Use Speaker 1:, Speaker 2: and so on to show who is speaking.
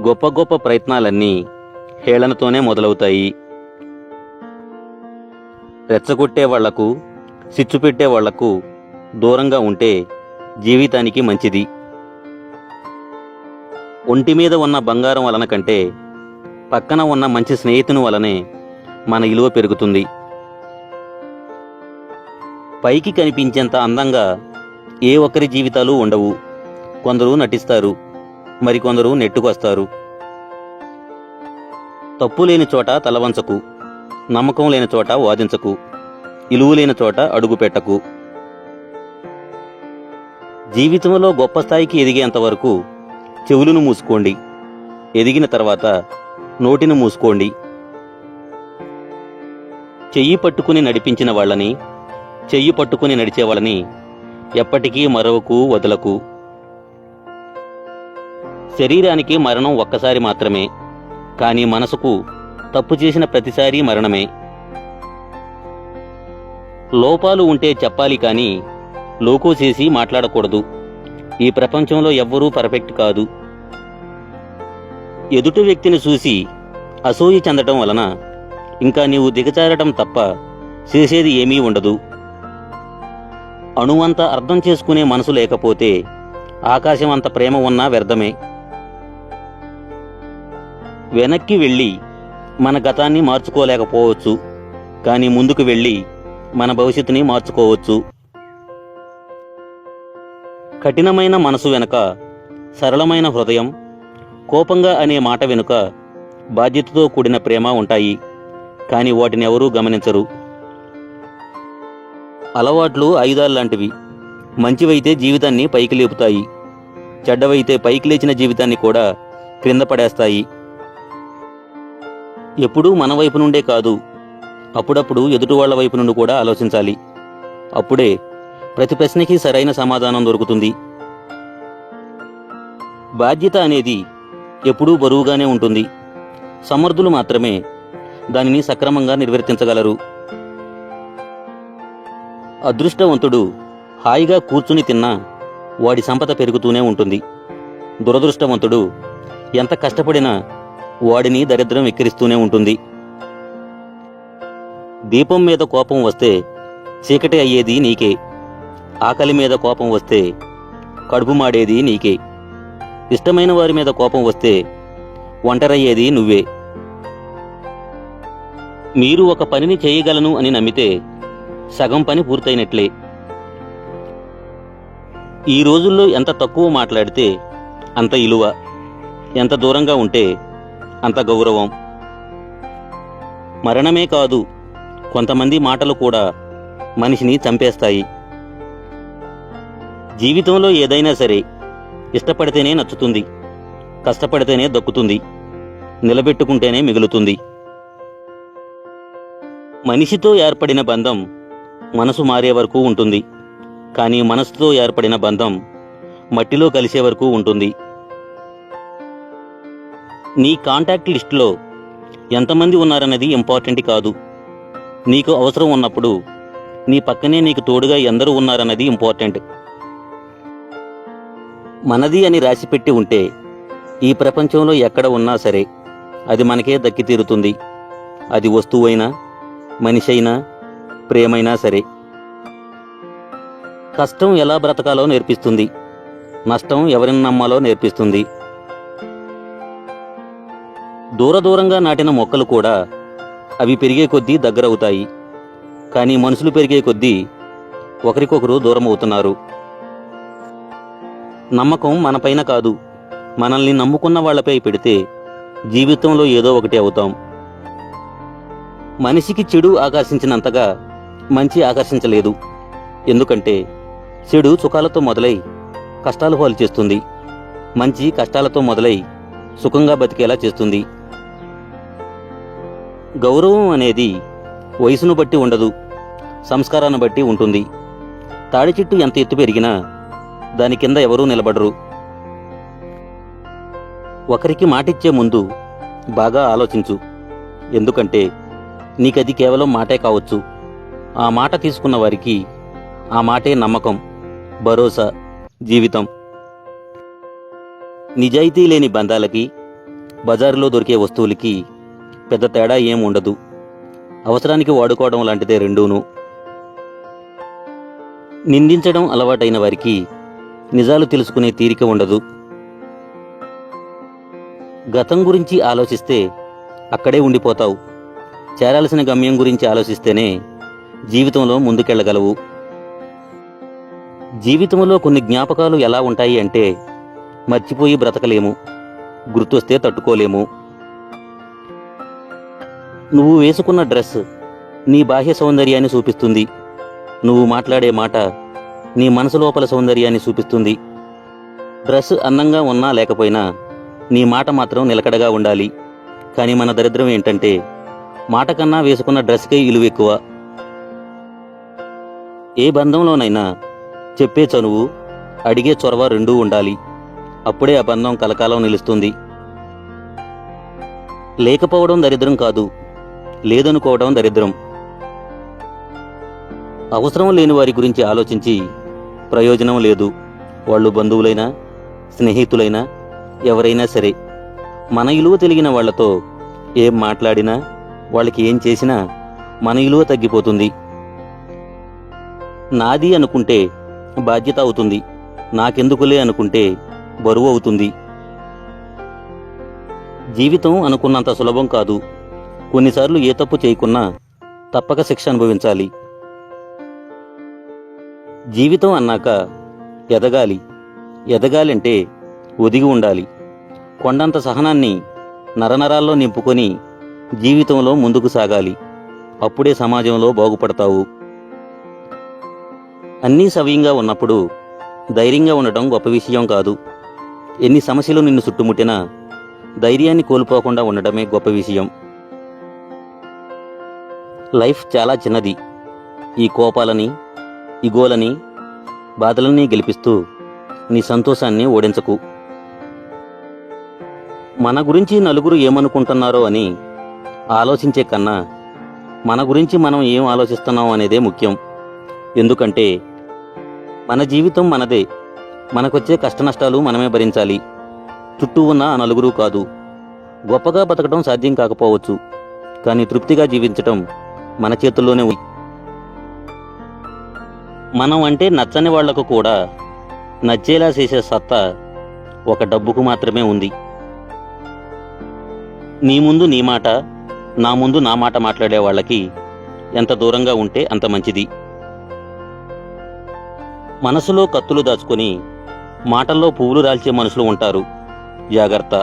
Speaker 1: గొప్ప గొప్ప ప్రయత్నాలన్నీ హేళనతోనే మొదలవుతాయి. రెచ్చగొట్టే వాళ్లకు, సిచ్చు పెట్టే వాళ్లకు దూరంగా ఉంటే జీవితానికి మంచిది. ఒంటి మీద ఉన్న బంగారం వలన కంటే పక్కన ఉన్న మంచి స్నేహితుని వలనే మన విలువ పెరుగుతుంది. పైకి కనిపించేంత అందంగా ఏ ఒక్కరి జీవితాలు ఉండవు. కొందరు నటిస్తారు, మరికొందరు నెట్టుకొస్తారు. తప్పు లేని చోట తలవంచకు, నమ్మకం లేని చోట వాదించకు, ఇలువ లేని చోట అడుగు పెట్టకు. జీవితంలో గొప్ప స్థాయికి ఎదిగేంత వరకు చెవులను మూసుకోండి, ఎదిగిన తర్వాత నోటిని మూసుకోండి. చెయ్యి పట్టుకుని నడిపించిన వాళ్ళని, చెయ్యి పట్టుకుని నడిచే వాళ్ళని ఎప్పటికీ మరవకు, వదలకు. శరీరానికి మరణం ఒక్కసారి మాత్రమే, కానీ మనసుకు తప్పు చేసిన ప్రతిసారి మరణమే. లోపాలు ఉంటే చెప్పాలి కానీ లోకో చేసి మాట్లాడకూడదు. ఈ ప్రపంచంలో ఎవ్వరూ పర్ఫెక్ట్ కాదు. ఎదుటి వ్యక్తిని చూసి అసూయ చెందటం వలన ఇంకా నీవు దిగజారటం తప్ప చేసేది ఏమీ ఉండదు. అణువంత అర్థం చేసుకునే మనసు లేకపోతే ఆకాశం అంత ప్రేమ ఉన్నా వ్యర్థమే. వెనక్కి వెళ్ళి మన గతాన్ని మార్చుకోలేకపోవచ్చు, కానీ ముందుకు వెళ్ళి మన భవిష్యత్తుని మార్చుకోవచ్చు. కఠినమైన మనసు వెనుక సరళమైన హృదయం, కోపంగా అనే మాట వెనుక బాధ్యతతో కూడిన ప్రేమ ఉంటాయి, కానీ వాటిని ఎవరూ గమనించరు. అలవాట్లు ఆయుధాల్లాంటివి. మంచివైతే జీవితాన్ని పైకి లేపుతాయి, చెడ్డవైతే పైకి లేచిన జీవితాన్ని కూడా క్రింద పడేస్తాయి. ఎప్పుడూ మన వైపు నుండే కాదు, అప్పుడప్పుడు ఎదుటివాళ్ల వైపు నుండి కూడా ఆలోచించాలి. అప్పుడే ప్రతి ప్రశ్నకి సరైన సమాధానం దొరుకుతుంది. బాధ్యత అనేది ఎప్పుడూ బరువుగానే ఉంటుంది. సమర్థులు మాత్రమే దానిని సక్రమంగా నిర్వర్తించగలరు. అదృష్టవంతుడు హాయిగా కూర్చుని తిన్నా వాడి సంపద పెరుగుతూనే ఉంటుంది. దురదృష్టవంతుడు ఎంత కష్టపడినా వాడిని దరిద్రం ఎక్కిరిస్తూనే ఉంటుంది. దీపం మీద కోపం వస్తే చీకటి అయ్యేది నీకే. ఆకలి మీద కోపం వస్తే కడుపు మాడేది నీకే. ఇష్టమైన వారి మీద కోపం వస్తే ఒంటరయ్యేది నువ్వే. మీరు ఒక పనిని చేయగలను అని నమ్మితే సగం పని పూర్తయినట్లే. ఈ రోజుల్లో ఎంత తక్కువ మాట్లాడితే అంత విలువ, ఎంత దూరంగా ఉంటే అంత గౌరవం. మరణమే కాదు, కొంతమంది మాటలు కూడా మనిషిని చంపేస్తాయి. జీవితంలో ఏదైనా సరే ఇష్టపడితేనే నచ్చుతుంది, కష్టపడితేనే దక్కుతుంది, నిలబెట్టుకుంటేనే మిగులుతుంది. మనిషితో ఏర్పడిన బంధం మనసు మారే వరకు ఉంటుంది, కానీ మనసుతో ఏర్పడిన బంధం మట్టిలో కలిసే వరకు ఉంటుంది. నీ కాంటాక్ట్ లిస్టులో ఎంతమంది ఉన్నారన్నది ఇంపార్టెంట్ కాదు. నీకు అవసరం ఉన్నప్పుడు నీ పక్కనే నీకు తోడుగా ఎందరూ ఉన్నారన్నది ఇంపార్టెంట్. మనది అని రాసిపెట్టి ఉంటే ఈ ప్రపంచంలో ఎక్కడ ఉన్నా సరే అది మనకే దక్కి తీరుతుంది. అది వస్తువైనా, మనిషి అయినా, ప్రేమైనా సరే. కష్టం ఎలా బ్రతకాలో నేర్పిస్తుంది, నష్టం ఎవరిని నమ్మాలో నేర్పిస్తుంది. దూరంగా నాటిన మొక్కలు కూడా అవి పెరిగే కొద్దీ దగ్గరవుతాయి, కానీ మనుషులు పెరిగే కొద్దీ ఒకరికొకరు దూరం అవుతున్నారు. నమ్మకం మనపైన కాదు, మనల్ని నమ్ముకున్న వాళ్లపై పెడితే జీవితంలో ఏదో ఒకటి అవుతాం. మనిషికి చెడు ఆకర్షించినంతగా మంచి ఆకర్షించలేదు. ఎందుకంటే చెడు సుఖాలతో మొదలై కష్టాలు పాలు చేస్తుంది, మంచి కష్టాలతో మొదలై సుఖంగా బతికేలా చేస్తుంది. గౌరవం అనేది వయసును బట్టి ఉండదు, సంస్కారాన్ని బట్టి ఉంటుంది. తాడి చెట్టు ఎంత ఎత్తు పెరిగినా దాని కింద ఎవరూ నిలబడరు. ఒకరికి మాటిచ్చే ముందు బాగా ఆలోచించు, ఎందుకంటే నీకది కేవలం మాటే కావచ్చు. ఆ మాట తీసుకున్న వారికి ఆ మాటే నమ్మకం, భరోసా, జీవితం. నిజాయితీ లేని బంధాలకి, బజారులో దొరికే వస్తువులకి పెద్ద తేడా ఏం ఉండదు. అవసరానికి వాడుకోవడం లాంటిదే రెండూను. నిందించడం అలవాటైన వారికి నిజాలు తెలుసుకునే తీరిక ఉండదు. గతం గురించి ఆలోచిస్తే అక్కడే ఉండిపోతావు. చేరాల్సిన గమ్యం గురించి ఆలోచిస్తేనే జీవితంలో ముందుకెళ్లగలవు. జీవితంలో కొన్ని జ్ఞాపకాలు ఎలా ఉంటాయి అంటే మర్చిపోయి బ్రతకలేము, గుర్తొస్తే తట్టుకోలేము. నువ్వు వేసుకున్న డ్రెస్ నీ బాహ్య సౌందర్యాన్ని చూపిస్తుంది. నువ్వు మాట్లాడే మాట నీ మనసు లోపల సౌందర్యాన్ని చూపిస్తుంది. డ్రెస్ అందంగా ఉన్నా లేకపోయినా నీ మాట మాత్రం నిలకడగా ఉండాలి. కానీ మన దరిద్రం ఏంటంటే మాట కన్నా వేసుకున్న డ్రెస్కే విలువ ఎక్కువ. ఏ బంధంలోనైనా చెప్పే చనువు, అడిగే చొరవ రెండూ ఉండాలి. అప్పుడే ఆ బంధం కలకాలం నిలుస్తుంది. లేకపోవడం దరిద్రం కాదు, లేదనుకోవడం దరిద్రం. అవసరం లేని వారి గురించి ఆలోచించి ప్రయోజనం లేదు. వాళ్ళు బంధువులైనా స్నేహితులైనా ఎవరైనా సరే, మన విలువ తెలిగిన వాళ్లతో ఏం మాట్లాడినా వాళ్ళకి ఏం చేసినా మన విలువ తగ్గిపోతుంది. నాది అనుకుంటే బాధ్యత అవుతుంది, నాకెందుకులే అనుకుంటే బరువు అవుతుంది. జీవితం అనుకున్నంత సులభం కాదు. కొన్నిసార్లు ఏ తప్పు చేయకున్నా తప్పక శిక్ష అనుభవించాలి. జీవితం అన్నాక ఎదగాలి. ఎదగాలంటే ఒదిగి ఉండాలి. కొండంత సహనాన్ని నరనరాల్లో నింపుకొని జీవితంలో ముందుకు సాగాలి. అప్పుడే సమాజంలో బాగుపడతావు. అన్నీ సవ్యంగా ఉన్నప్పుడు ధైర్యంగా ఉండటం గొప్ప విషయం కాదు. ఎన్ని సమస్యలు నిన్ను చుట్టుముట్టినా ధైర్యాన్ని కోల్పోకుండా ఉండటమే గొప్ప విషయం. లైఫ్ చాలా చిన్నది. ఈ కోపాలని, ఇగోలని, బాధలన్నీ గెలిపిస్తూ నీ సంతోషాన్ని ఓడించకు. మన గురించి నలుగురు ఏమనుకుంటున్నారో అని ఆలోచించే కన్నా మన గురించి మనం ఏం ఆలోచిస్తున్నాం అనేదే ముఖ్యం. ఎందుకంటే మన జీవితం మనదే. మనకొచ్చే కష్టనష్టాలు మనమే భరించాలి, చుట్టూ ఉన్న ఆ నలుగురు కాదు. గొప్పగా బతకడం సాధ్యం కాకపోవచ్చు, కానీ తృప్తిగా జీవించటం మన చేతుల్లోనే ఉంది. మనం అంటే నచ్చని వాళ్లకు కూడా నచ్చేలా చేసే సత్తా ఒక డబ్బుకు మాత్రమే ఉంది. నీ ముందు నీ మాట, నా ముందు నా మాట మాట్లాడే వాళ్ళకి ఎంత దూరంగా ఉంటే అంత మంచిది. మనసులో కత్తులు దాచుకొని మాటల్లో పువ్వులు రాల్చే మనుషులు ఉంటారు. జాగ్రత్త.